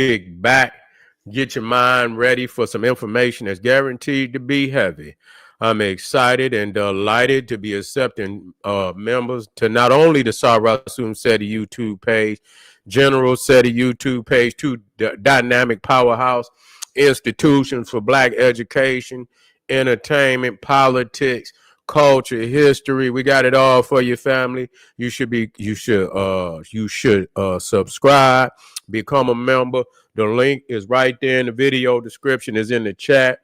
kick back, get your mind ready for some information that's guaranteed to be heavy. I'm excited and delighted to be accepting members to not only the Sarasum SETI YouTube page, General SETI YouTube page, two dynamic powerhouse institutions for Black education, entertainment, politics, culture, history. We got it all for your family. You should subscribe, become a member. The link is right there in the video description, is in the chat.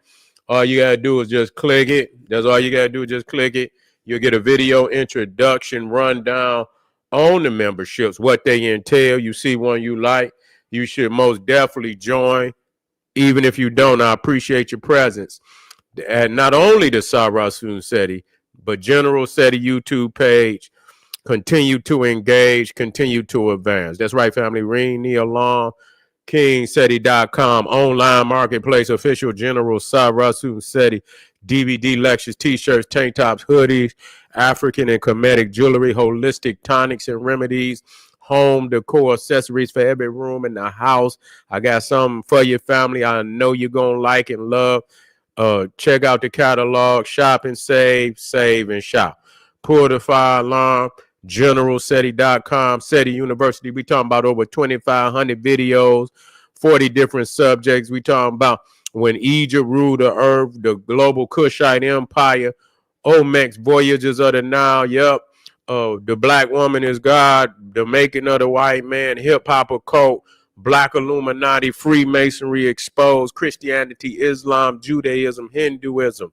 All you gotta do is just click it. That's all you gotta do, just click it. You'll get a video introduction rundown on the memberships, what they entail. You see one you like, you should most definitely join. Even if you don't, I appreciate your presence. And not only the Sarasum SETI, but General SETI YouTube page. Continue to engage, continue to advance. That's right, family. Ring the alarm. KingSETI.com, online marketplace, official General Sarasum SETI, DVD lectures, t-shirts, tank tops, hoodies, African and Kemetic jewelry, holistic tonics and remedies, home decor accessories for every room in the house. I got something for your family I know you're going to like and love. Check out the catalog, shop and save and shop. Pull the fire alarm. GeneralSETI.com, SETI University. We talking about over 2,500 videos, 40 different subjects. We talking about when Egypt ruled the earth, the global Kushite Empire, Olmec's voyages of the Nile. Yep. The black woman is God, the making of the white man, hip hop occult, Black Illuminati, Freemasonry exposed, Christianity, Islam, Judaism, Hinduism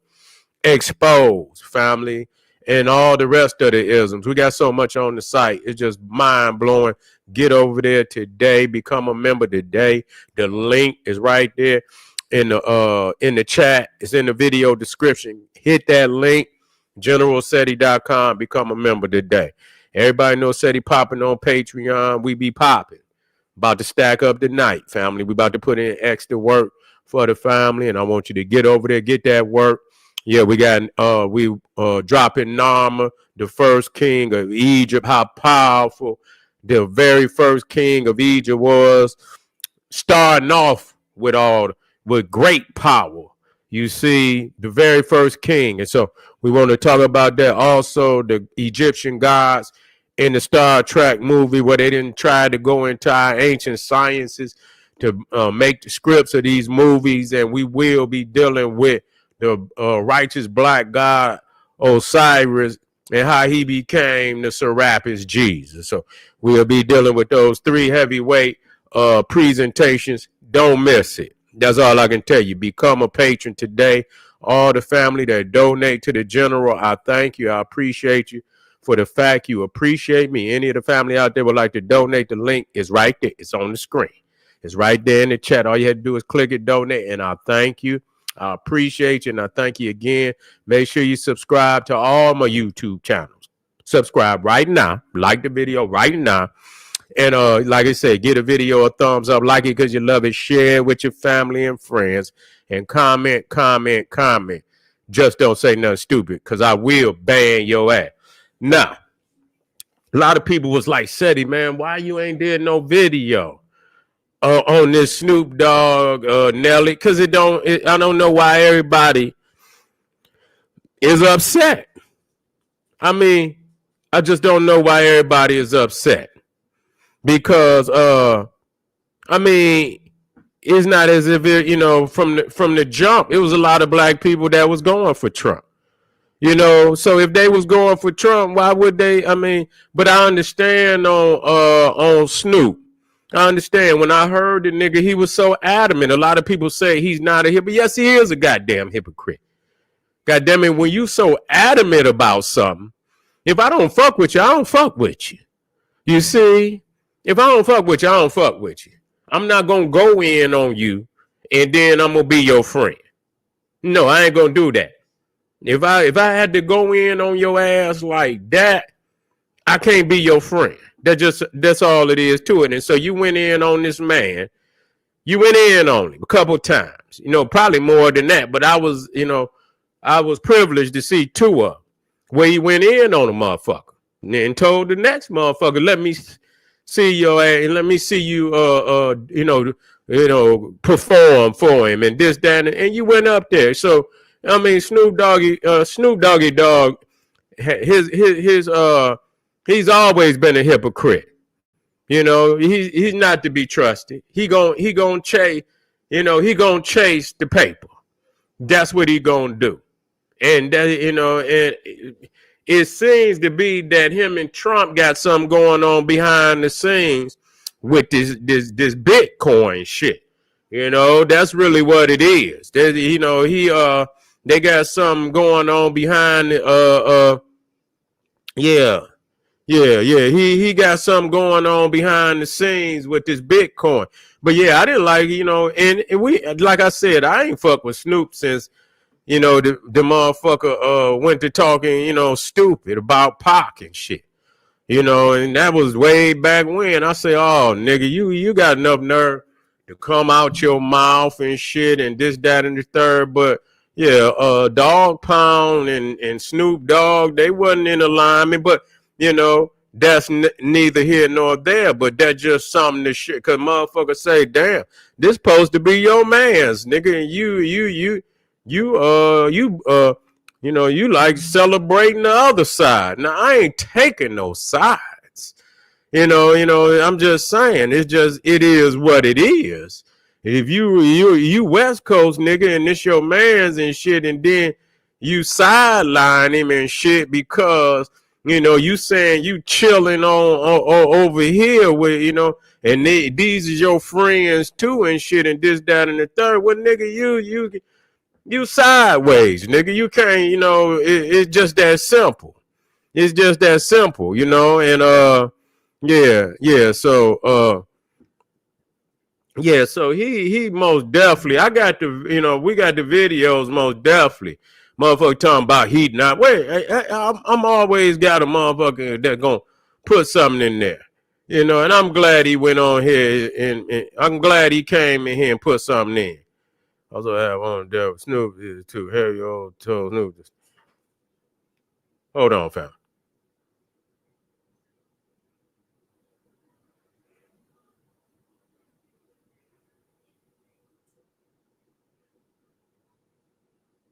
exposed, family. And all the rest of the isms. We got so much on the site. It's just mind-blowing. Get over there today. Become a member today. The link is right there in the chat. It's in the video description. Hit that link, GeneralSETI.com. Become a member today. Everybody knows SETI popping on Patreon. We be popping. About to stack up tonight, family. We about to put in extra work for the family, and I want you to get over there, get that work. Yeah, we got dropping Nama, the first king of Egypt, how powerful the very first king of Egypt was, starting off with great power. You see, the very first king. And so we want to talk about that. Also, the Egyptian gods in the Star Trek movie, where they didn't try to go into our ancient sciences to make the scripts of these movies. And we will be dealing with the righteous black god Osiris and how he became the Serapis Jesus. So we'll be dealing with those three heavyweight presentations. Don't miss it. That's all I can tell you. Become a patron today. All the family that donate to the General, I thank you. I appreciate you for the fact you appreciate me. Any of the family out there would like to donate, the link is right there. It's on the screen. It's right there in the chat. All you have to do is click it, donate, and I thank you. I appreciate you, and I thank you again. Make sure you subscribe to all my YouTube channels. Subscribe right now. Like the video right now. And like I said, give the video a thumbs up. Like it because you love it. Share it with your family and friends. And comment. Just don't say nothing stupid, because I will ban your ass. Now, a lot of people was like, SETI, man, why you ain't did no video on this Snoop Dogg, Nelly? Because I don't know why everybody is upset. I mean, I just don't know why everybody is upset. Because, I mean, it's not as if it, from the jump, it was a lot of black people that was going for Trump. So if they was going for Trump, why would they? I mean, but I understand on Snoop. I understand when I heard the nigga, he was so adamant. A lot of people say he's not a hypocrite. Yes, he is a goddamn hypocrite. Goddamn it, when you so adamant about something, if I don't fuck with you, I don't fuck with you. You see, if I don't fuck with you, I don't fuck with you. I'm not gonna go in on you and then I'm gonna be your friend. No, I ain't gonna do that. If I had to go in on your ass like that, I can't be your friend. That's all it is to it. And so you went in on this man. You went in on him a couple times, probably more than that. But I was privileged to see two of them where he went in on a motherfucker and then told the next motherfucker, let me see your ass and let me see you, perform for him and this, that, and you went up there. So I mean, Snoop Doggy Dogg, he's always been a hypocrite. He's not to be trusted. He gonna chase, he gonna chase the paper. That's what he gonna do. And that, and it seems to be that him and Trump got something going on behind the scenes with this Bitcoin shit. That's really what it is. They got something going on behind yeah. He got something going on behind the scenes with this Bitcoin. But yeah, I didn't like, and we, like I said, I ain't fuck with Snoop since, the motherfucker went to talking, stupid about Pac and shit. And that was way back when. I say, oh, nigga, you got enough nerve to come out your mouth and shit and this, that, and the third. But yeah, Dog Pound and Snoop Dogg, they wasn't in alignment. But that's neither here nor there. But that's just something to shit. Cause motherfuckers say, damn, this supposed to be your man's, nigga, and you like celebrating the other side. Now I ain't taking no sides. I'm just saying it is what it is. If you West Coast nigga and this your man's and shit, and then you sideline him and shit because you saying you chilling on over here with and these is your friends too and shit and this, that, and the third. Well, nigga, you sideways, nigga. You can't, it's just that simple. It's just that simple, and yeah. So he most definitely, I got the, we got the videos most definitely. Motherfucker talking about heat not. Wait, I'm always got a motherfucker that gonna put something in there. And I'm glad he went on here and I'm glad he came in here and put something in. Also have on there with Snoop is too. Harry old told Snoop. Hold on, fam.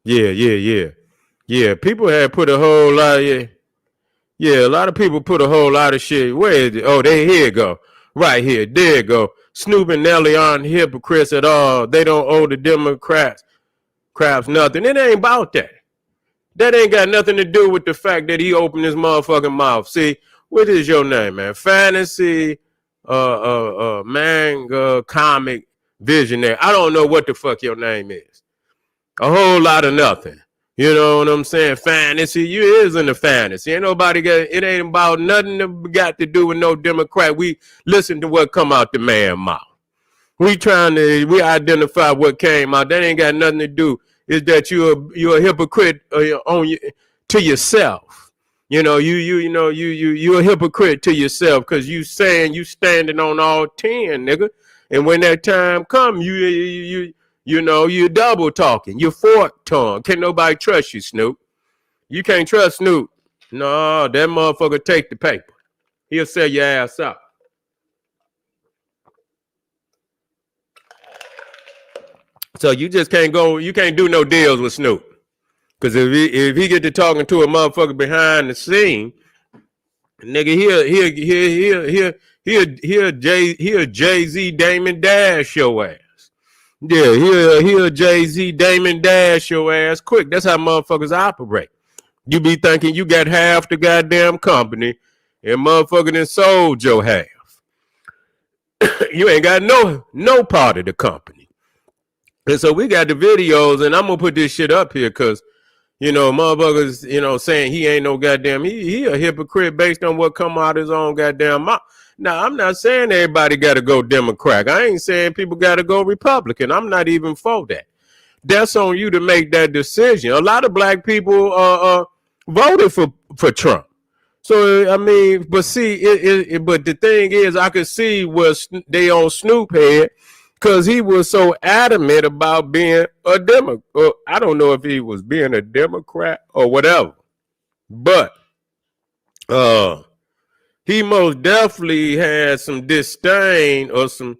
Yeah. People had put a whole lot of a lot of people put a whole lot of shit. Where is it? Oh, here it go. Right here. There it go. Snoop and Nelly aren't hypocrites at all. They don't owe the Democrats nothing. It ain't about that. That ain't got nothing to do with the fact that he opened his motherfucking mouth. See, what is your name, man? Fantasy, manga, comic, visionary. I don't know what the fuck your name is. A whole lot of nothing. You know what I'm saying? Fantasy. You is in the fantasy. Ain't nobody it ain't about nothing that got to do with no Democrat. We listen to what come out the man's mouth. We identify what came out. That ain't got nothing to do. Is that you're a hypocrite to yourself. You're a hypocrite to yourself because you saying you standing on all 10, nigga. And when that time come, you're double talking. You're fork tongue. Can't nobody trust you, Snoop. You can't trust Snoop. No, that motherfucker take the paper. He'll sell your ass out. So you just can't go. You can't do no deals with Snoop. Because if he get to talking to a motherfucker behind the scene, nigga, he'll Jay-Z Damon Dash your ass. Yeah, he'll Jay-Z Damon Dash your ass quick. That's how motherfuckers operate. You be thinking you got half the goddamn company, and motherfucker done sold your half. You ain't got no part of the company. And so we got the videos, and I'm gonna put this shit up here because motherfuckers, saying he ain't no goddamn, he a hypocrite based on what come out his own goddamn mouth. Now, I'm not saying everybody got to go Democrat. I ain't saying people got to go Republican. I'm not even for that. That's on you to make that decision. A lot of black people voted for Trump. So, I mean, but see, but the thing is, I could see what they on Snoop head because he was so adamant about being a Democrat. I don't know if he was being a Democrat or whatever, but he most definitely had some disdain or some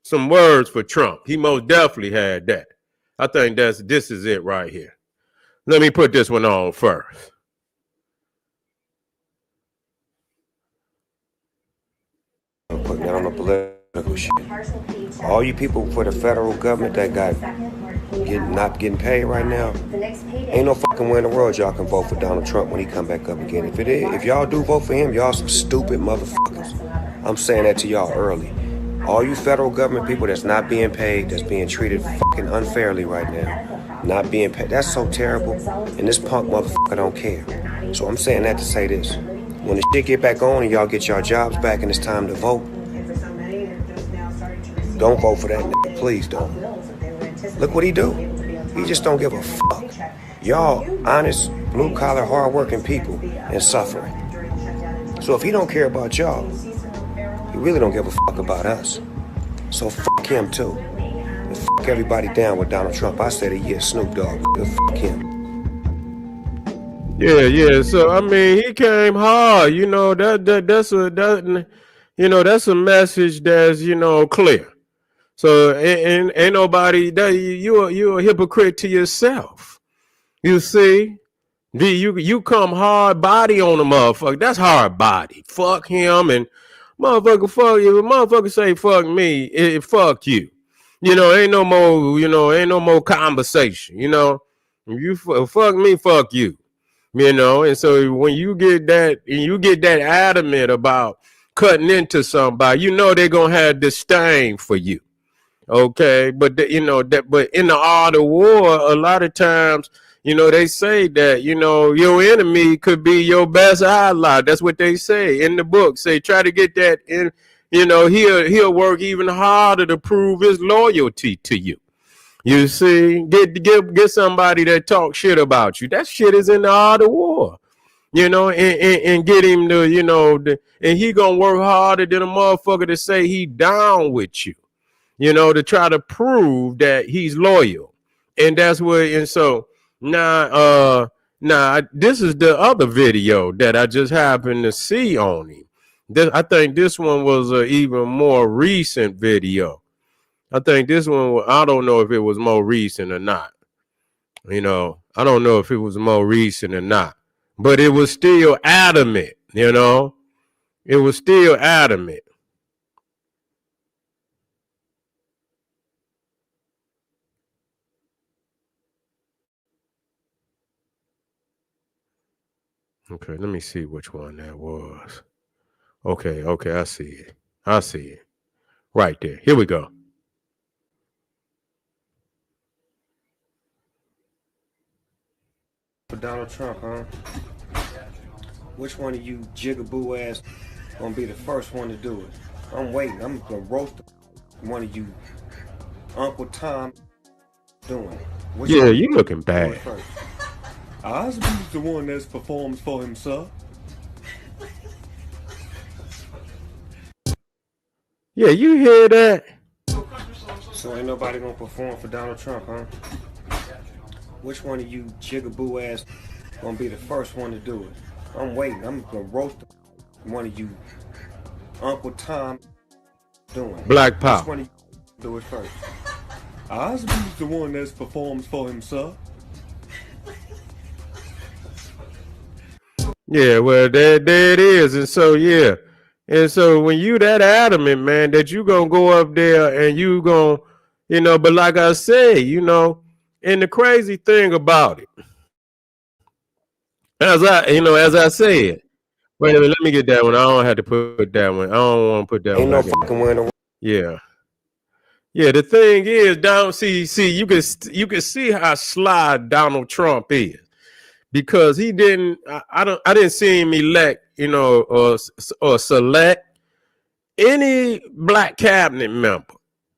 some words for Trump. He most definitely had that. I think this is it right here. Let me put this one on first. Putting that on the political shit. All you people for the federal government that got not getting paid right now, ain't no fucking way in the world y'all can vote for Donald Trump when he come back up again. If y'all do vote for him, y'all some stupid motherfuckers. I'm saying that to y'all early. All you federal government people that's not being paid, that's being treated fucking unfairly right now, not being paid, that's so terrible. And this punk motherfucker don't care. So I'm saying that to say this. When the shit get back on and y'all get your jobs back and it's time to vote, don't vote for that nigga, please don't. Look what he do. He just don't give a fuck. Y'all honest, blue-collar, hard-working people and suffering. So if he don't care about y'all, he really don't give a fuck about us. So fuck him too. And fuck everybody down with Donald Trump. I said a year, Snoop Dogg. Fuck him. Yeah. So I mean, he came hard. You know that's a message that's clear. So ain't nobody that you a hypocrite to yourself. You see, you come hard body on a motherfucker. That's hard body. Fuck him and motherfucker. Fuck you. Motherfucker say fuck me. Fuck you. Ain't no more conversation. You fuck me. Fuck you. And so when you get that adamant about cutting into somebody, they're gonna have disdain for you. Okay, but but in the art of war, a lot of times, they say that your enemy could be your best ally. That's what they say in the book. Say try to get that in. He'll work even harder to prove his loyalty to you. You see, get somebody that talks shit about you. That shit is in the art of war, and get him to, and he gonna work harder than a motherfucker to say he down with you, to try to prove that he's loyal. And that's what, and so now, this is the other video that I just happened to see on him. I think this one was an even more recent video. I think this one, I don't know if it was more recent or not. I don't know if it was more recent or not. But it was still adamant, It was still adamant. Okay, let me see which one that was. Okay, I see it. Right there. Here we go. For Donald Trump, huh? Which one of you jigaboo ass gonna be the first one to do it? I'm waiting. I'm gonna roast one of you Uncle Tom doing it. Which yeah, you looking bad. I'll be the one that performs for himself. Yeah, you hear that? So ain't nobody gonna perform for Donald Trump, huh? Which one of you jigaboo ass gonna be the first one to do it? I'm waiting. I'm gonna roast one of you Uncle Tom doing it. Black Power. Which one of you do it first? I'll be the one that performs for himself. Yeah, well, there it is. And so, yeah. And so when you that adamant, man, that you going to go up there and you going to, but like I said, and the crazy thing about it, as I said, wait a minute, let me get that one. I don't have to put that one. I don't want to put that Ain't one. No fucking winner. Yeah. Yeah, the thing is, you can see how sly Donald Trump is. Because he didn't, I didn't see him elect, or select any black cabinet member.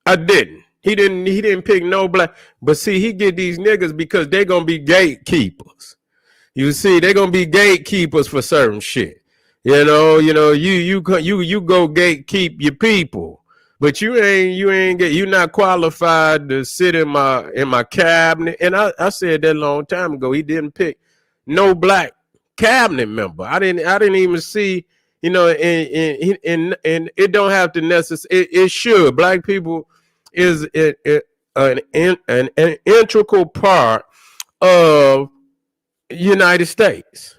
I didn't. He didn't pick no black. But see, he get these niggas because they're gonna be gatekeepers. You see, they're gonna be gatekeepers for certain shit. You go gatekeep your people, but you're not qualified to sit in my cabinet. And I said that a long time ago. He didn't pick no black cabinet member. I didn't even see, and it don't have to necessarily. It should. Black people is an integral part of United States.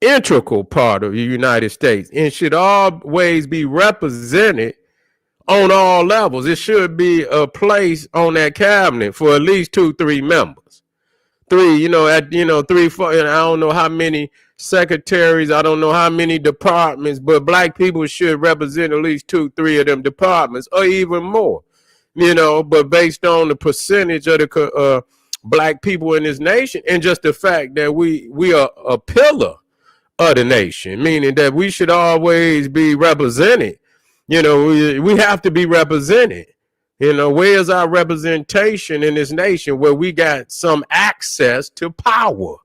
Integral part of the United States, and should always be represented on all levels. It should be a place on that cabinet for at least 2-3 members. 3, 3, 4, and I don't know how many secretaries, I don't know how many departments, but black people should represent at least 2-3 of them departments, or even more. But based on the percentage of the black people in this nation, and just the fact that we are a pillar of the nation, meaning that we should always be represented. We have to be represented. Where's our representation in this nation where we got some access to power?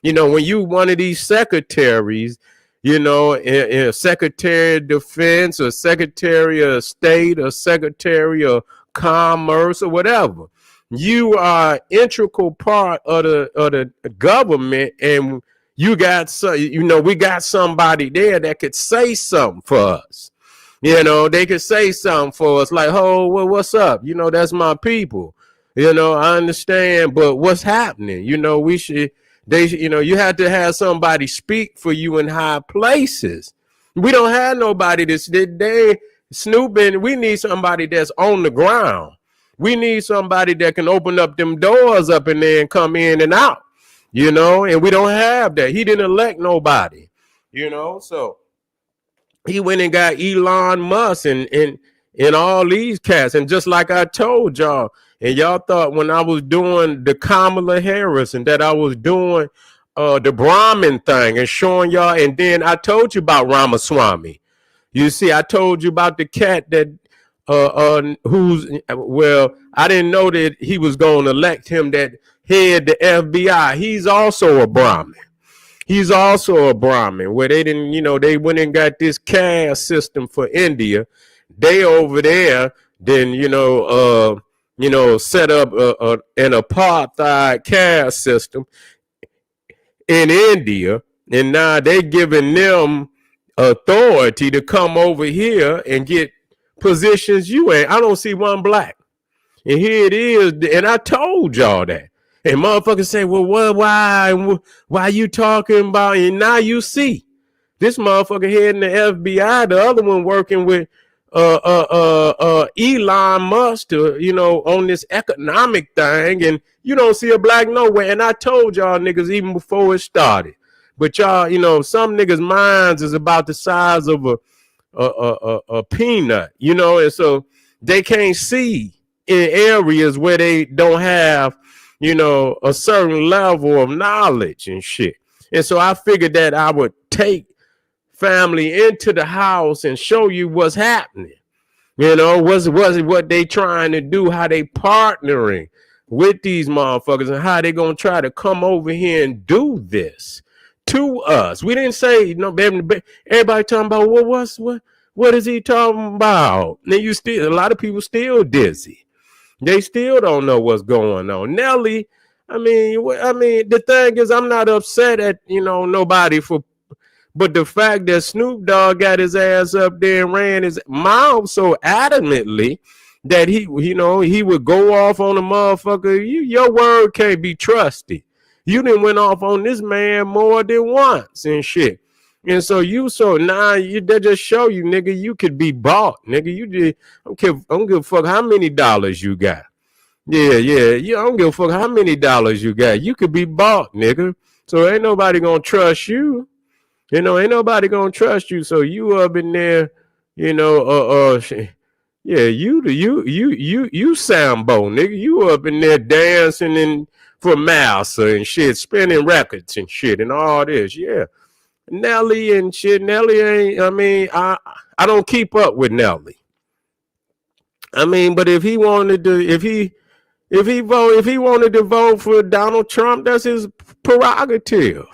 When you one of these secretaries, Secretary of Defense or Secretary of State or Secretary of Commerce or whatever, you are integral part of the government, and you got we got somebody there that could say something for us. They could say something for us like, oh, well, what's up? That's my people. I understand, but what's happening? You have to have somebody speak for you in high places. We don't have nobody that's snooping. We need somebody that's on the ground. We need somebody that can open up them doors up in there and come in and out, and we don't have that. He didn't elect nobody, so he went and got Elon Musk and all these cats. And just like I told y'all, and y'all thought when I was doing the Kamala Harris and that I was doing the Brahmin thing and showing y'all, and then I told you about Ramaswamy. You see, I told you about the cat that I didn't know that he was going to elect him that head the FBI. He's also a Brahmin. Where they didn't, they went and got this caste system for India. They over there then, set up an apartheid caste system in India. And now they're giving them authority to come over here and get positions you ain't. I don't see one black. And here it is. And I told y'all that. And motherfuckers say, well, why you talking about? And now you see this motherfucker heading the FBI, the other one working with Elon Musk, on this economic thing, and you don't see a black nowhere. And I told y'all niggas even before it started. But y'all, some niggas' minds is about the size of a peanut, and so they can't see in areas where they don't have a certain level of knowledge and shit. And so I figured that I would take family into the house and show you what's happening. What they trying to do, how they partnering with these motherfuckers, and how they gonna try to come over here and do this to us. We didn't say, everybody talking about, what is he talking about? Now a lot of people still dizzy. They still don't know what's going on. Nelly, I mean, the thing is, I'm not upset at, nobody but the fact that Snoop Dogg got his ass up there and ran his mouth so adamantly that he would go off on a motherfucker. Your word can't be trusted. You done went off on this man more than once and shit. And so they just show you, nigga, you could be bought, nigga. I don't give a fuck how many dollars you got. Yeah. I don't give a fuck how many dollars you got. You could be bought, nigga. So ain't nobody gonna trust you. Ain't nobody gonna trust you. So you up in there, you Sambo, nigga. You up in there dancing for Mouser and shit, spinning records and shit and all this, yeah. Nelly and shit. Nelly ain't. I don't keep up with Nelly. But if he wanted to, if he wanted to vote for Donald Trump, that's his prerogative.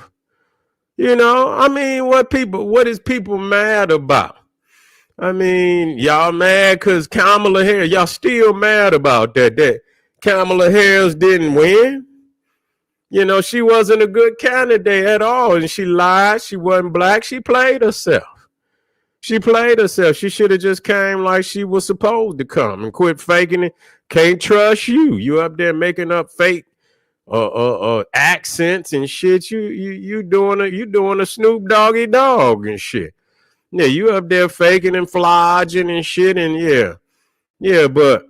What is people mad about? Y'all mad because Kamala Harris. Y'all still mad about that Kamala Harris didn't win. She wasn't a good candidate at all, and she lied. She wasn't black. She played herself. She played herself. She should have just came like she was supposed to come and quit faking it. Can't trust you. You up there making up fake accents and shit. You doing a Snoop Doggy Dog and shit. Yeah, you up there faking and flogging and shit, and but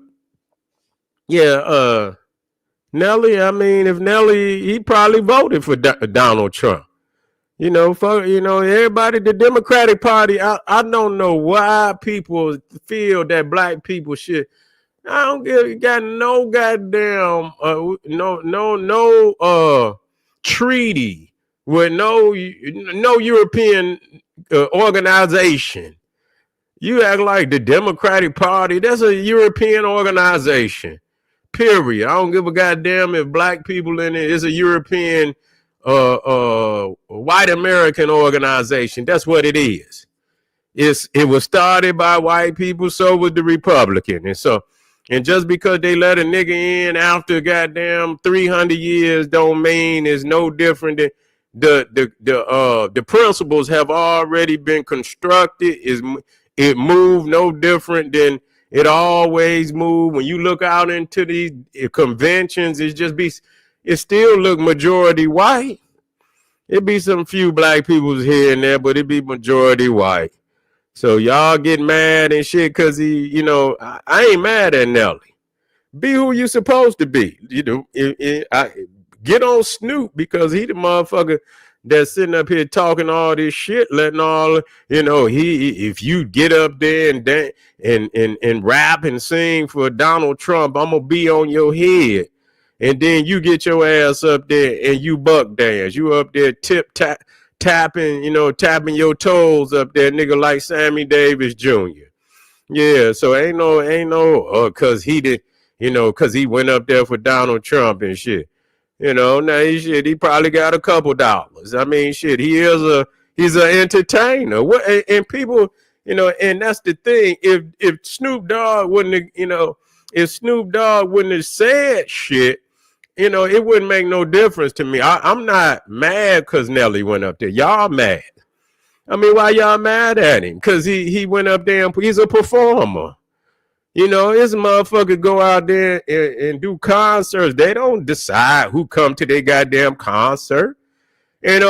Nelly. I mean, if Nelly, he probably voted for Donald Trump. Everybody, the Democratic Party. I don't know why people feel that black people should. I don't got no goddamn treaty with no European organization. You act like the Democratic Party. That's a European organization. Period. I don't give a goddamn if black people in it. It's a European white American organization. That's what it is. It was started by white people, so was the Republican. And just because they let a nigga in after goddamn 300 years don't mean it's no different than the principles have already been constructed. It moved no different than it always moved. When you look out into these conventions, it still look majority white. It be some few black people here and there, but it be majority white. So y'all get mad and shit because I ain't mad at Nelly. Be who you supposed to be. Get on Snoop because he the motherfucker that's sitting up here talking all this shit, letting all if you get up there and dance and rap and sing for Donald Trump, I'm gonna be on your head. And then you get your ass up there and you buck dance. You up there tapping your toes up there, nigga, like Sammy Davis Jr. Yeah, so ain't no cause he did, cause he went up there for Donald Trump and shit. Now he probably got a couple dollars. I mean, shit, he's an entertainer. And people, and that's the thing. If Snoop Dogg wouldn't have said shit, it wouldn't make no difference to me. I'm not mad because Nelly went up there. Y'all mad. I mean, why y'all mad at him? Because he went up there and he's a performer. This motherfucker go out there and do concerts. They don't decide who come to their goddamn concert. And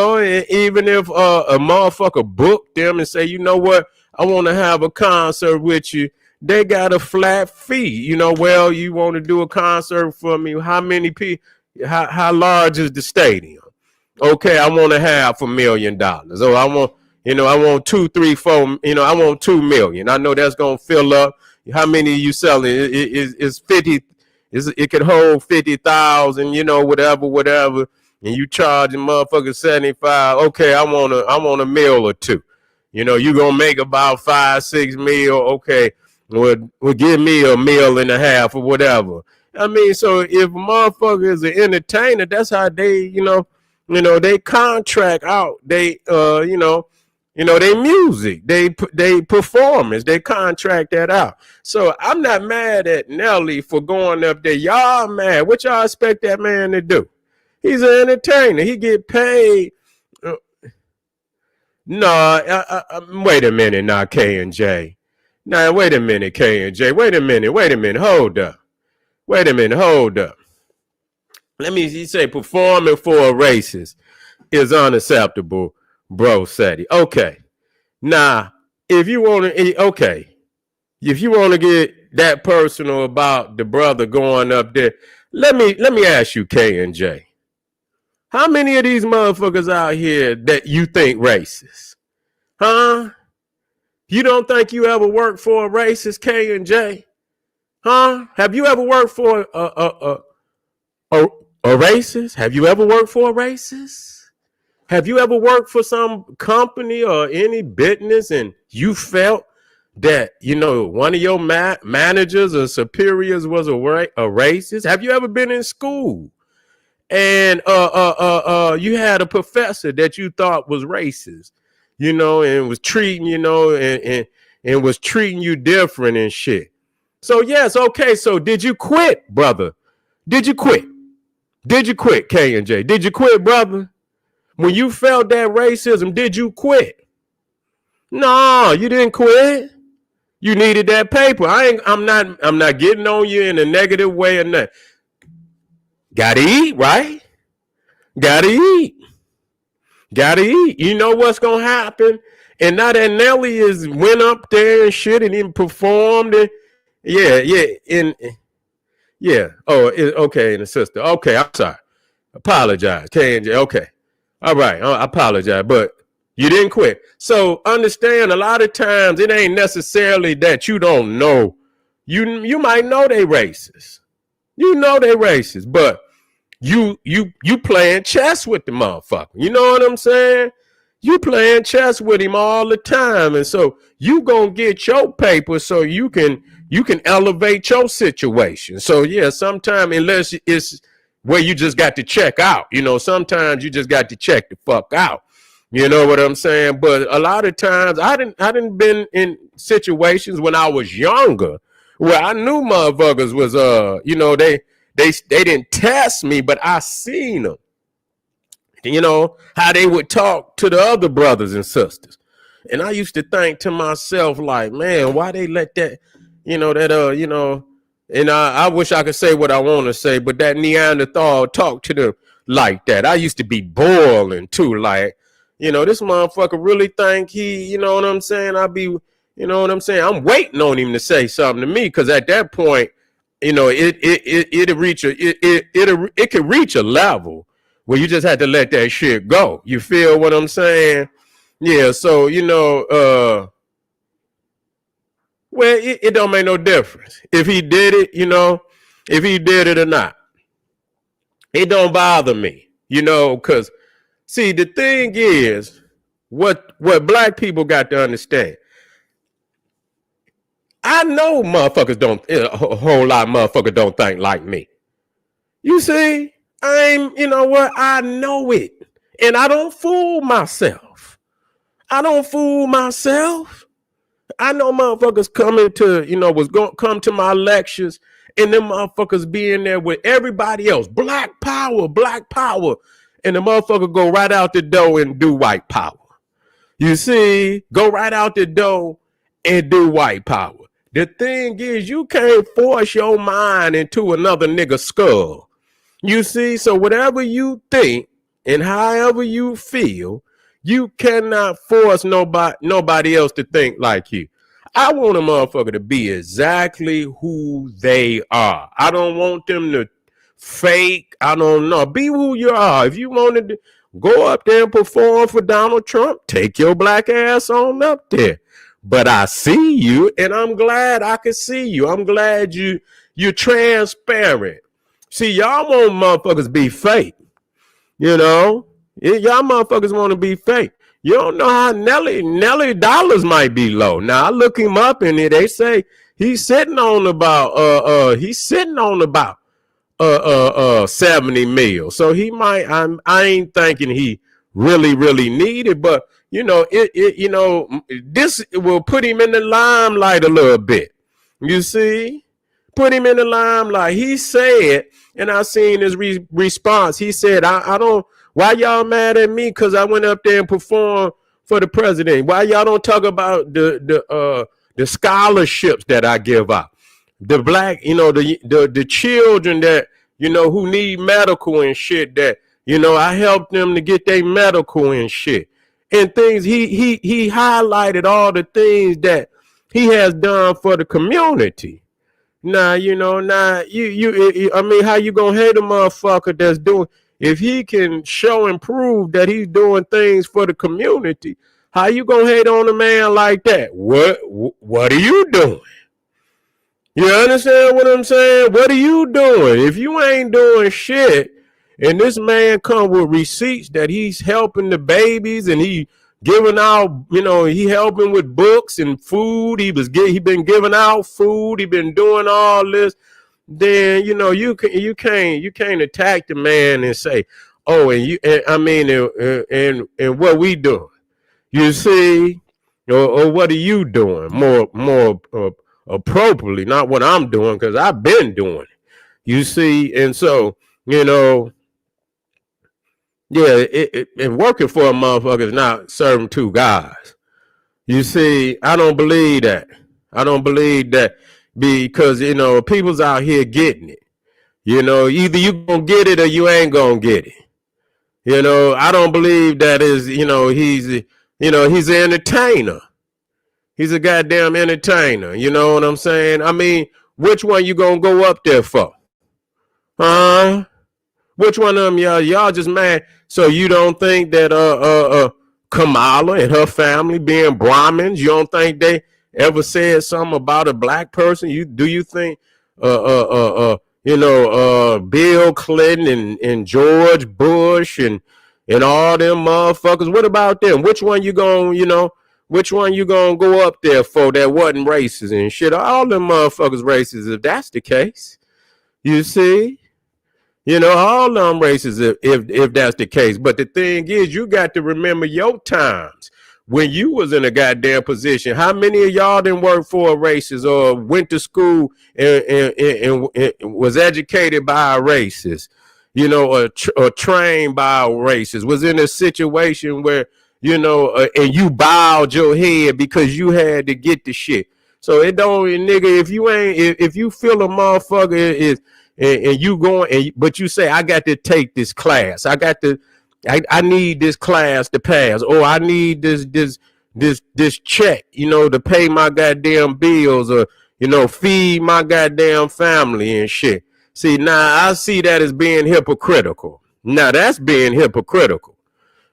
even if a motherfucker booked them and say, you know what, I want to have a concert with you, they got a flat fee. Well, you want to do a concert for me? How many people? How large is the stadium? Okay, I want to have $1 million. Oh, I want, I want 2, 3, 4. I want 2 million. I know that's gonna fill up. How many are you selling? It's 50. It could hold 50,000. Whatever. And you charge a motherfucker 75. Okay, I want a meal or two. You gonna make about 5, 6 meal. Okay. Well, give me $1.5 million or whatever. I mean, so if a motherfucker is an entertainer, that's how they, they contract out. They, they music, they performance, they contract that out. So I'm not mad at Nelly for going up there. Y'all mad? What y'all expect that man to do? He's an entertainer. He get paid. Wait a minute now, K&J. Now, wait a minute, K&J. Wait a minute. Hold up. Let me say performing for a racist is unacceptable, bro, Sadie. Okay. Now, if you want to get that personal about the brother going up there, let me ask you, K&J. How many of these motherfuckers out here that you think racist? Huh? You don't think you ever worked for a racist, K&J? Huh? Have you ever worked for a racist? Have you ever worked for a racist? Have you ever worked for some company or any business and you felt that, one of your managers or superiors was a racist? Have you ever been in school and you had a professor that you thought was racist? And was treating, and was treating you different and shit. So, yes, okay, so did you quit, brother? Did you quit, K&J? Did you quit, brother? When you felt that racism, did you quit? No, you didn't quit. You needed that paper. I'm not getting on you in a negative way or nothing. Gotta eat, right? Gotta eat. Gotta eat. You know what's gonna happen? And now that Nelly is went up there and shit and even performed and yeah. Oh, okay, and the sister. Okay, I'm sorry. Apologize. KNJ. Okay. All right. I apologize, but you didn't quit. So understand a lot of times it ain't necessarily that you don't know. You might know they racist. You know they racist, but you playing chess with the motherfucker. You know what I'm saying? You playing chess with him all the time, and so you gonna get your paper so you can elevate your situation. So yeah, sometimes unless it's where you just got to check out, sometimes you just got to check the fuck out. You know what I'm saying? But a lot of times I didn't been in situations when I was younger where I knew motherfuckers was they didn't test me, but I seen them. How they would talk to the other brothers and sisters. And I used to think to myself, like, man, why they let that, and I wish I could say what I want to say, but that Neanderthal talk to them like that. I used to be boiling too, like, this motherfucker really think he, you know what I'm saying? I'm waiting on him to say something to me, because at that point, it could reach a level where you just had to let that shit go. You feel what I'm saying? Yeah, so, well, it don't make no difference. If he did it, if he did it or not. It don't bother me, because, see, the thing is, what black people got to understand, I know motherfuckers don't, a whole lot of motherfuckers don't think like me. You see? I know it. And I don't fool myself. I know motherfuckers coming to, was going to come to my lectures, and them motherfuckers be in there with everybody else. Black power. And the motherfucker go right out the door and do white power. You see? Go right out the door and do white power. The thing is, you can't force your mind into another nigga's skull. You see, so whatever you think and however you feel, you cannot force nobody else to think like you. I want a motherfucker to be exactly who they are. I don't want them to fake. I don't know. Be who you are. If you wanted to go up there and perform for Donald Trump, take your black ass on up there. But I see you, and I'm glad I can see you. I'm glad you're transparent. See, y'all want motherfuckers be fake. Y'all motherfuckers want to be fake. You don't know how Nelly dollars might be low. Now I look him up, and they say he's sitting on about 70 mil. So he might. I ain't thinking he really need it, but this will put him in the limelight a little bit. You see. Put him in the limelight. He said, and I seen his response. He said, I don't, why y'all mad at me? Because I went up there and performed for the president. Why y'all don't talk about the scholarships that I give out? The black, the children that, who need medical and shit that, I helped them to get their medical and shit. And things, he highlighted all the things that he has done for the community. Now, I mean, how you gonna hate a motherfucker that's doing, if he can show and prove that he's doing things for the community, how you gonna hate on a man like that? What are you doing? You understand what I'm saying? What are you doing? If you ain't doing shit, and this man come with receipts that he's helping the babies, and he giving out, he helping with books and food. He been giving out food. He been doing all this. Then you can't attack the man and say, oh, and what we doing? You see, or what are you doing? More appropriately, not what I'm doing, because I've been doing it. You see, and so yeah, and working for a motherfucker is not serving two guys. You see, I don't believe that. I don't believe that because, people's out here getting it. Either you gonna get it or you ain't gonna get it. I don't believe that he's an entertainer. He's a goddamn entertainer. You know what I'm saying? I mean, which one you gonna go up there for? Huh? Which one of them y'all just mad? So you don't think that Kamala and her family being Brahmins, you don't think they ever said something about a black person? Do you think Bill Clinton and George Bush and all them motherfuckers? What about them? Which one you gonna go up there for that wasn't racist and shit? All them motherfuckers racist if that's the case. You see? All them races if that's the case. But the thing is, you got to remember your times when you was in a goddamn position. How many of y'all didn't work for a racist or went to school and was educated by a racist, or trained by a racist, was in a situation where, and you bowed your head because you had to get the shit. So it don't, nigga, if you feel a motherfucker is, and you going, but you say, I got to take this class. I I need this class to pass. Or I need this check, to pay my goddamn bills or, feed my goddamn family and shit. See, now I see that as being hypocritical. Now that's being hypocritical.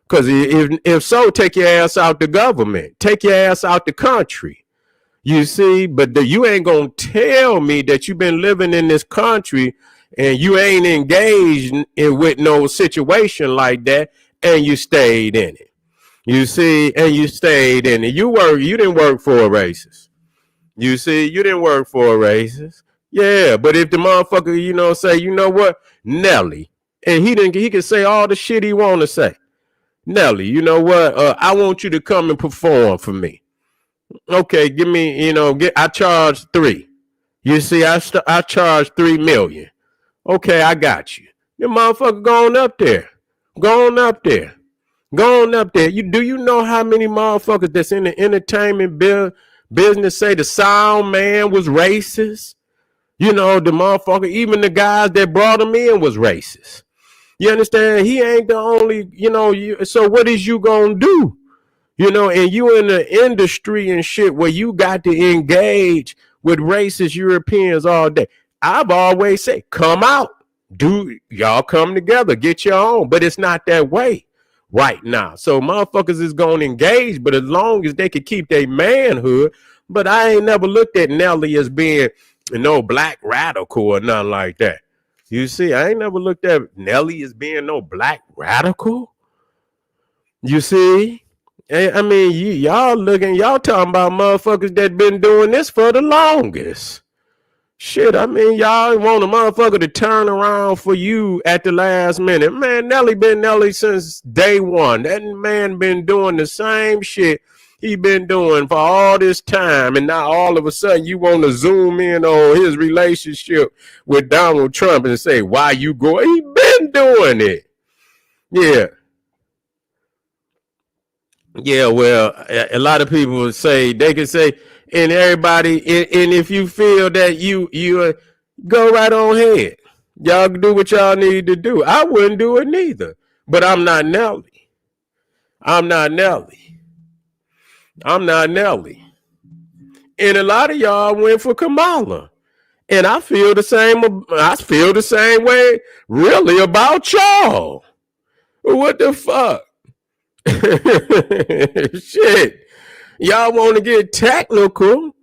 Because if so, take your ass out the government. Take your ass out the country. You see, but you ain't gonna tell me that you've been living in this country and you ain't engaged with no situation like that, and you stayed in it. You see, and you stayed in it. You didn't work for a racist. You see, you didn't work for a racist. Yeah, but if the motherfucker, say, you know what, Nelly, and he can say all the shit he want to say. Nelly, you know what? I want you to come and perform for me. Okay, give me, I charge 3. You see, I charge 3 million. Okay, I got you. The motherfucker going up there. Going up there. Do you know how many motherfuckers that's in the entertainment business say the sound man was racist? The motherfucker, even the guys that brought him in was racist. You understand? He ain't the only, so what is you gonna do? And you in the industry and shit where you got to engage with racist Europeans all day. I've always said, come out. Y'all come together, get your own. But it's not that way right now. So motherfuckers is going to engage, but as long as they can keep their manhood. But I ain't never looked at Nelly as being no black radical or nothing like that. You see, I ain't never looked at Nelly as being no black radical. You see? I mean, y'all talking about motherfuckers that been doing this for the longest. Shit, I mean, y'all want a motherfucker to turn around for you at the last minute. Man, Nelly been Nelly since day one. That man been doing the same shit he been doing for all this time. And now all of a sudden you want to zoom in on his relationship with Donald Trump and say, why you go? He been doing it. Yeah. Yeah, well, a lot of people say, they can say, and everybody, and if you feel that you go right on ahead. Y'all do what y'all need to do. I wouldn't do it neither. But I'm not Nelly. And a lot of y'all went for Kamala. And I feel the same way really about y'all. What the fuck? Shit. Y'all want to get technical.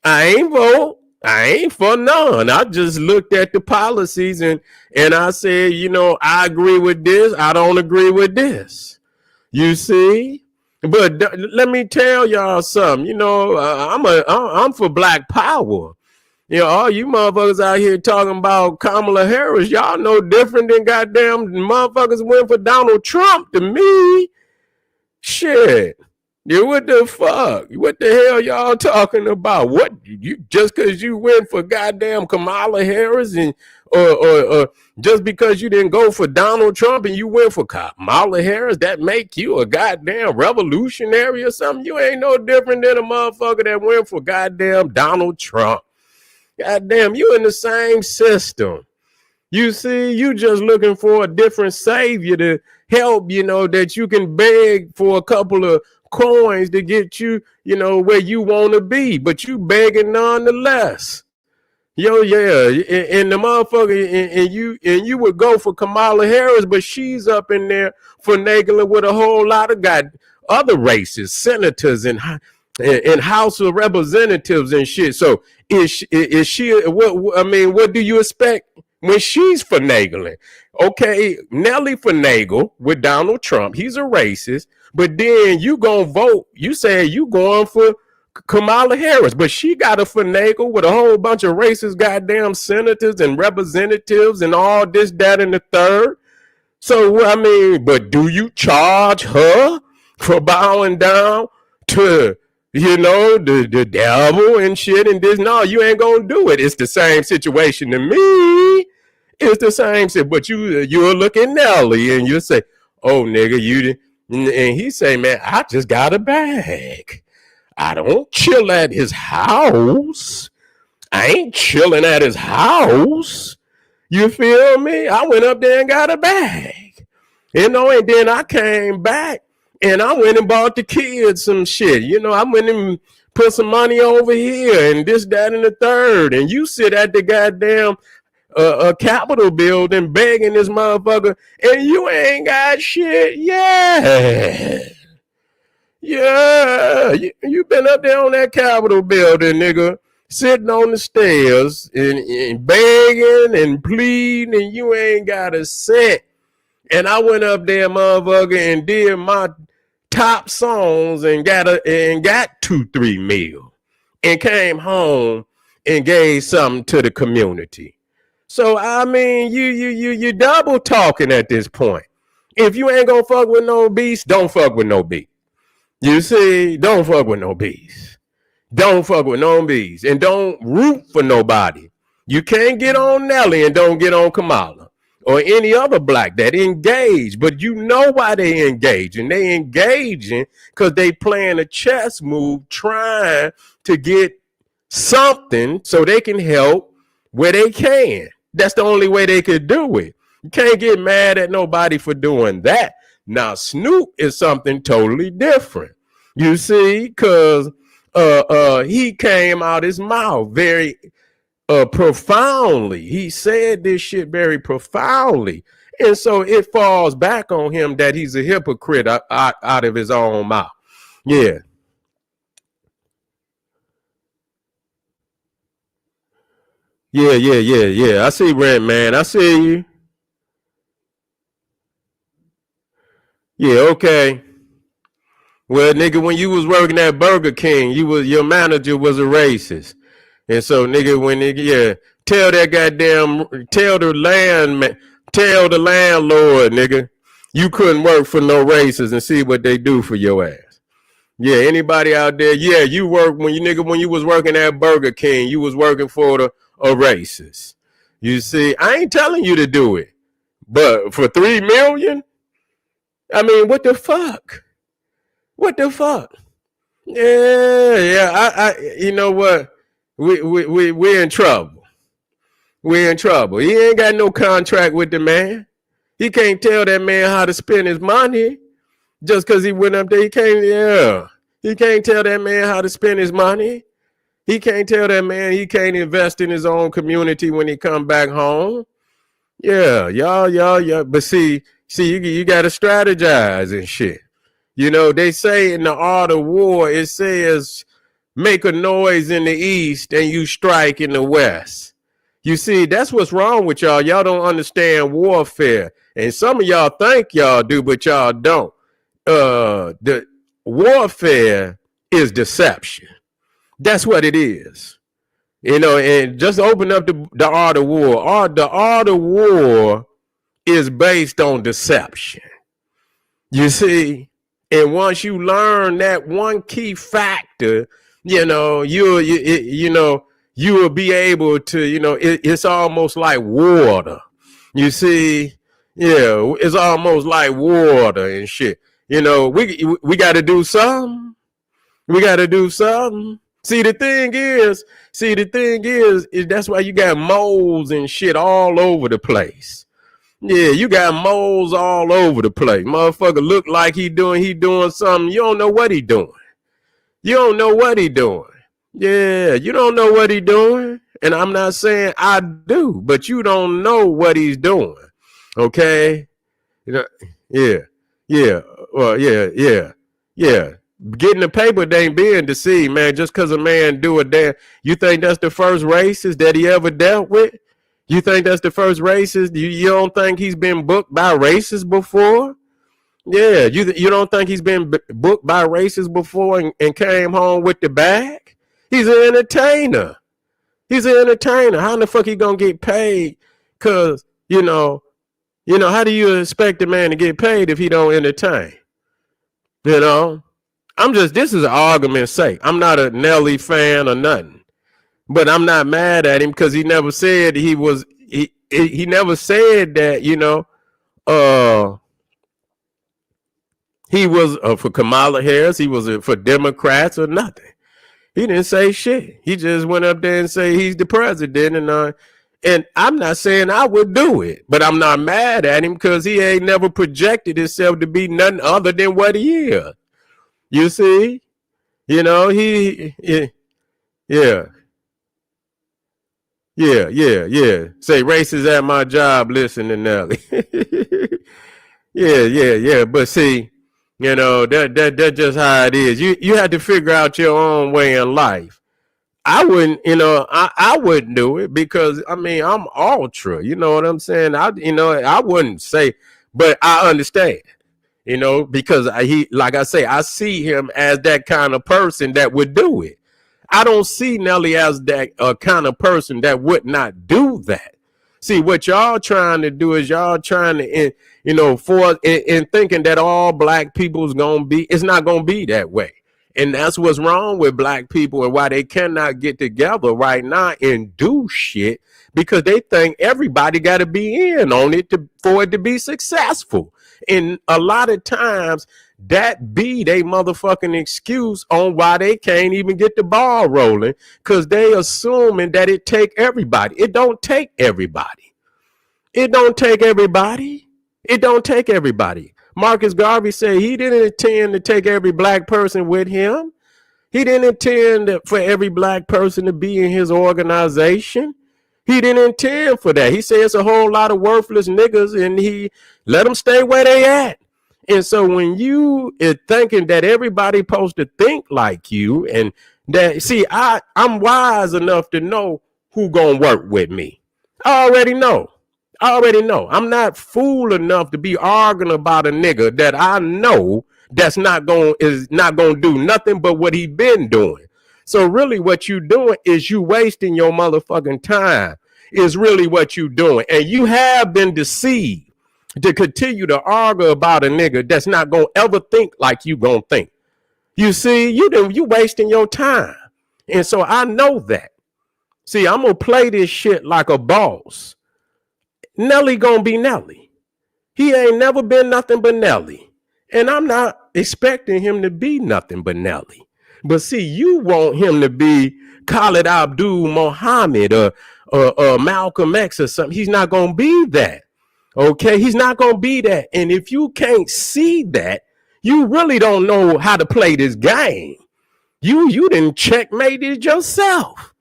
I ain't vote. I ain't for none. I just looked at the policies and I said, I agree with this. I don't agree with this. You see? But let me tell y'all something. I'm for black power. All you motherfuckers out here talking about Kamala Harris, y'all know different than goddamn motherfuckers went for Donald Trump to me. Shit. Yeah, what the fuck? What the hell y'all talking about? What you just because you went for goddamn Kamala Harris and or just because you didn't go for Donald Trump and you went for Kamala Harris, that make you a goddamn revolutionary or something? You ain't no different than a motherfucker that went for goddamn Donald Trump. Goddamn, you in the same system. You see, you just looking for a different savior to help, that you can beg for a couple of coins to get you, where you want to be, but you begging nonetheless. Yo, yeah, and the motherfucker, and you would go for Kamala Harris, but she's up in there finagling with a whole lot of other races, senators and House of Representatives and shit. So is she? What I mean, what do you expect when she's finagling? Okay, Nelly finagle with Donald Trump. He's a racist, but then you gonna vote. You say you going for Kamala Harris, but she got a finagle with a whole bunch of racist goddamn senators and representatives and all this, that, and the third. So, I mean, but do you charge her for bowing down to, the devil and shit and this? No, you ain't gonna do it. It's the same situation to me. It's the same shit, but you'll look at Nelly and you'll say, oh, nigga, you did. And he say, man, I just got a bag. I don't chill at his house. I ain't chilling at his house. You feel me? I went up there and got a bag. And then I came back and I went and bought the kids some shit. I went and put some money over here and this, that, and the third. And you sit at the goddamn Capitol building begging this motherfucker and you ain't got shit. Yeah. Yeah, you been up there on that Capitol building, nigga, sitting on the stairs and begging and pleading, and you ain't got a cent. And I went up there, motherfucker, and did my top songs and got 2-3 mil, and came home and gave something to the community. So I mean, you double talking at this point. If you ain't gonna fuck with no beast, don't fuck with no beast. You see, don't fuck with no bees. Don't fuck with no bees. And don't root for nobody. You can't get on Nelly and don't get on Kamala or any other black that engage. But you know why they engage. And they engaging because they playing a chess move trying to get something so they can help where they can. That's the only way they could do it. You can't get mad at nobody for doing that. Now, Snoop is something totally different. You see, because he came out his mouth very profoundly. He said this shit very profoundly. And so it falls back on him that he's a hypocrite out of his own mouth. Yeah. Yeah. I see Rent, man. I see you. Yeah, okay. Well, nigga, when you was working at Burger King, your manager was a racist. And so, nigga, tell the landlord, nigga, you couldn't work for no racists and see what they do for your ass. Yeah, anybody out there, yeah, you work when you was working at Burger King, you was working for a racist. You see, I ain't telling you to do it, but for $3 million, I mean, what the fuck? What the fuck? Yeah. I you know what? We're in trouble. We're in trouble. He ain't got no contract with the man. He can't tell that man how to spend his money just because he went up there. He can't tell that man how to spend his money. He can't tell that man he can't invest in his own community when he come back home. Yeah. But see, you got to strategize and shit. They say in the art of war, it says, make a noise in the east and you strike in the west. You see, that's what's wrong with y'all. Y'all don't understand warfare. And some of y'all think y'all do, but y'all don't. The warfare is deception. That's what it is. And just open up the art of war. The art of war is based on deception. You see? And once you learn that one key factor, you will be able to, it's almost like water. You see, yeah, it's almost like water and shit. We got to do something. We got to do something. See, the thing is that's why you got moles and shit all over the place. Yeah, you got moles all over the place. Motherfucker look like he doing something. You don't know what he doing. You don't know what he doing. Yeah, you don't know what he doing. And I'm not saying I do, but you don't know what he's doing. Okay? Yeah. Well, yeah. Getting the paper, they ain't being deceived, man. Just because a man do a damn, you think that's the first racist that he ever dealt with? You think that's the first racist? You don't think he's been booked by racists before? Yeah, you don't think he's been booked by racists before and came home with the bag? He's an entertainer. He's an entertainer. How in the fuck he gonna get paid? Cause how do you expect a man to get paid if he don't entertain? This is an argument's sake. I'm not a Nelly fan or nothing. But I'm not mad at him because he never said he never said that, he was for Kamala Harris, he was for Democrats or nothing. He didn't say shit. He just went up there and say he's the president, and I'm not saying I would do it, but I'm not mad at him because he ain't never projected himself to be nothing other than what he is. You see? Yeah. Say racist at my job. Listen to Nelly. Yeah. But see, that's just how it is. You have to figure out your own way in life. I wouldn't, I wouldn't do it because I'm ultra. You know what I'm saying? I wouldn't say, but I understand. Because I see him as that kind of person that would do it. I don't see Nelly as that kind of person that would not do that. See, what y'all trying to do is y'all trying to, in thinking that all black people it's not going to be that way. And that's what's wrong with black people and why they cannot get together right now and do shit because they think everybody got to be in on it for it to be successful. And a lot of times that be they motherfucking excuse on why they can't even get the ball rolling because they assuming that it take everybody. It don't take everybody. It don't take everybody. It don't take everybody. Marcus Garvey said he didn't intend to take every black person with him. He didn't intend for every black person to be in his organization. He didn't intend for that. He said it's a whole lot of worthless niggas and he let them stay where they at. And so when you are thinking that everybody supposed to think like you and that, see, I'm wise enough to know who gonna work with me. I already know. I'm not fool enough to be arguing about a nigga that I know is not gonna do nothing but what he been doing. So really what you doing is you wasting your motherfucking time is really what you doing. And you have been deceived to continue to argue about a nigga that's not gonna ever think like you gonna think. You see, you wasting your time. And so I know that. See, I'm gonna play this shit like a boss. Nelly gonna be Nelly. He ain't never been nothing but Nelly. And I'm not expecting him to be nothing but Nelly. But see, you want him to be Khalid Abdul Muhammad or Malcolm X or something. He's not gonna be that. Okay, he's not gonna be that. And if you can't see that, you really don't know how to play this game. You didn't checkmate it yourself.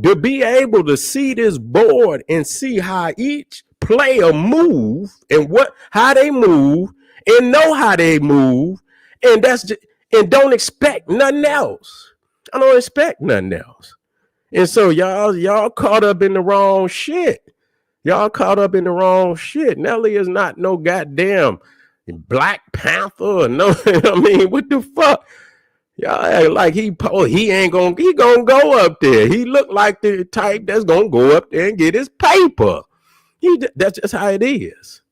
To be able to see this board and see how each player move and how they move and know how they move, and and don't expect nothing else. I don't expect nothing else. And so y'all caught up in the wrong shit. Y'all caught up in the wrong shit. Nelly is not no goddamn Black Panther or no. I mean, what the fuck? Y'all act like he gonna go up there. He look like the type that's gonna go up there and get his paper. That's just how it is.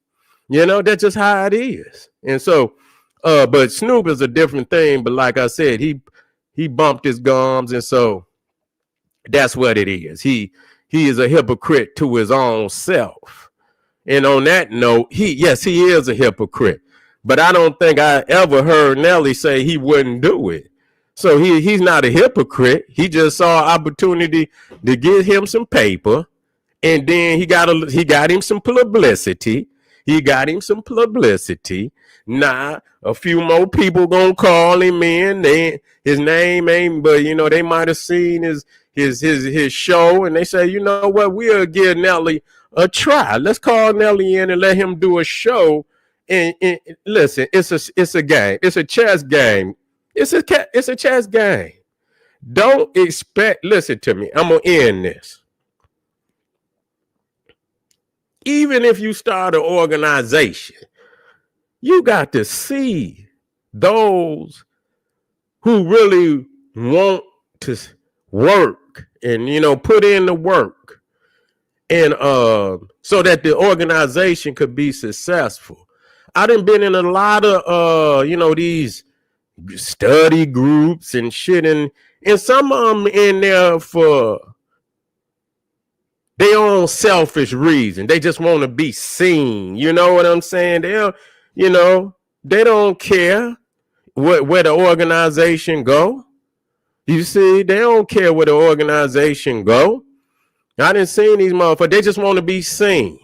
That's just how it is. And so But Snoop is a different thing. But like I said, he bumped his gums, and so that's what it is. He is a hypocrite to his own self. And on that note, he is a hypocrite. But I don't think I ever heard Nelly say he wouldn't do it. So he's not a hypocrite. He just saw an opportunity to get him some paper, and then he got him some publicity. Nah, a few more people gonna call him in. His name ain't, but they might have seen his show, and they say, you know what, we'll give Nelly a try. Let's call Nelly in and let him do a show. And listen, it's a game. It's a chess game. It's a chess game. Don't expect. Listen to me. I'm gonna end this. Even if you start an organization, you got to see those who really want to work and put in the work, and so that the organization could be successful. I done been in a lot of these study groups and shit, and some of them in there for their own selfish reason. They just want to be seen. You know what I'm saying? They don't care where the organization go. You see, they don't care where the organization go. I didn't see these motherfuckers. They just want to be seen.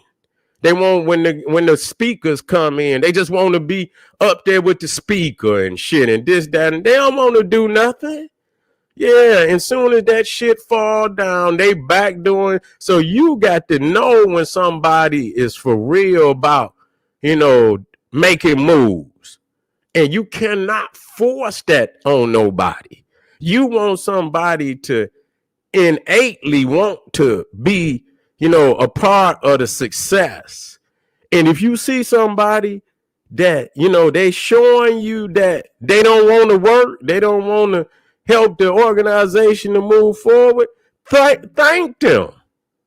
They want when the speakers come in, they just want to be up there with the speaker and shit and this, that, and they don't want to do nothing. Yeah, and soon as that shit fall down, they back doing. So you got to know when somebody is for real about, making moves. And you cannot force that on nobody. You want somebody to innately want to be, a part of the success. And if you see somebody that, they showing you that they don't want to work, they don't want to help the organization to move forward, thank them.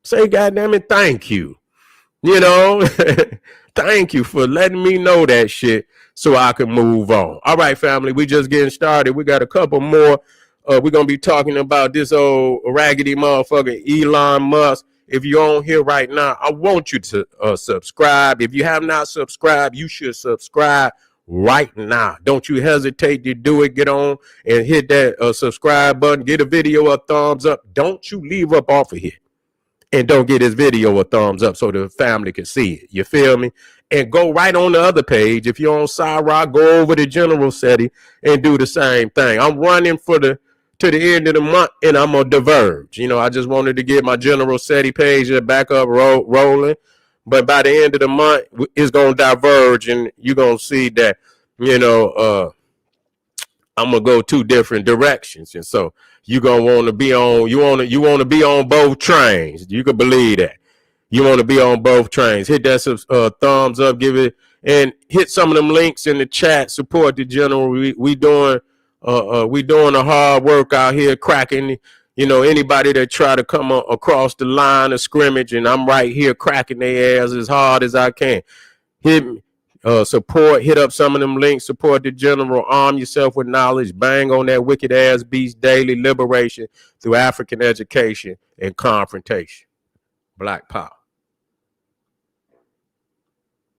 Say, goddamn it, thank you. Thank you for letting me know that shit so I can move on. All right, family, we just getting started. We got a couple more. We're going to be talking about this old raggedy motherfucker, Elon Musk. If you're on here right now, I want you to subscribe. If you have not subscribed, you should subscribe right now. Don't you hesitate to do it. Get on and hit that subscribe button. Get a video a thumbs up. Don't you leave up off of here. And don't get this video a thumbs up so the family can see it. You feel me? And go right on the other page. If you're on Cyrock, go over to General Setting and do the same thing. I'm running to the end of the month, and I'm going to diverge. I just wanted to get my General SETI page back up rolling. But by the end of the month, it's going to diverge, and you're going to see that, I'm going to go two different directions. And so you're going to want to be on, you want to be on both trains. You can believe that. You want to be on both trains. Hit that thumbs up, give it, and hit some of them links in the chat. Support the General. We doing a hard work out here, cracking, anybody that try to come across the line of scrimmage, and I'm right here cracking their ass as hard as I can. Hit up some of them links, support the General, arm yourself with knowledge, bang on that wicked ass beast daily, liberation through African education and confrontation. Black power.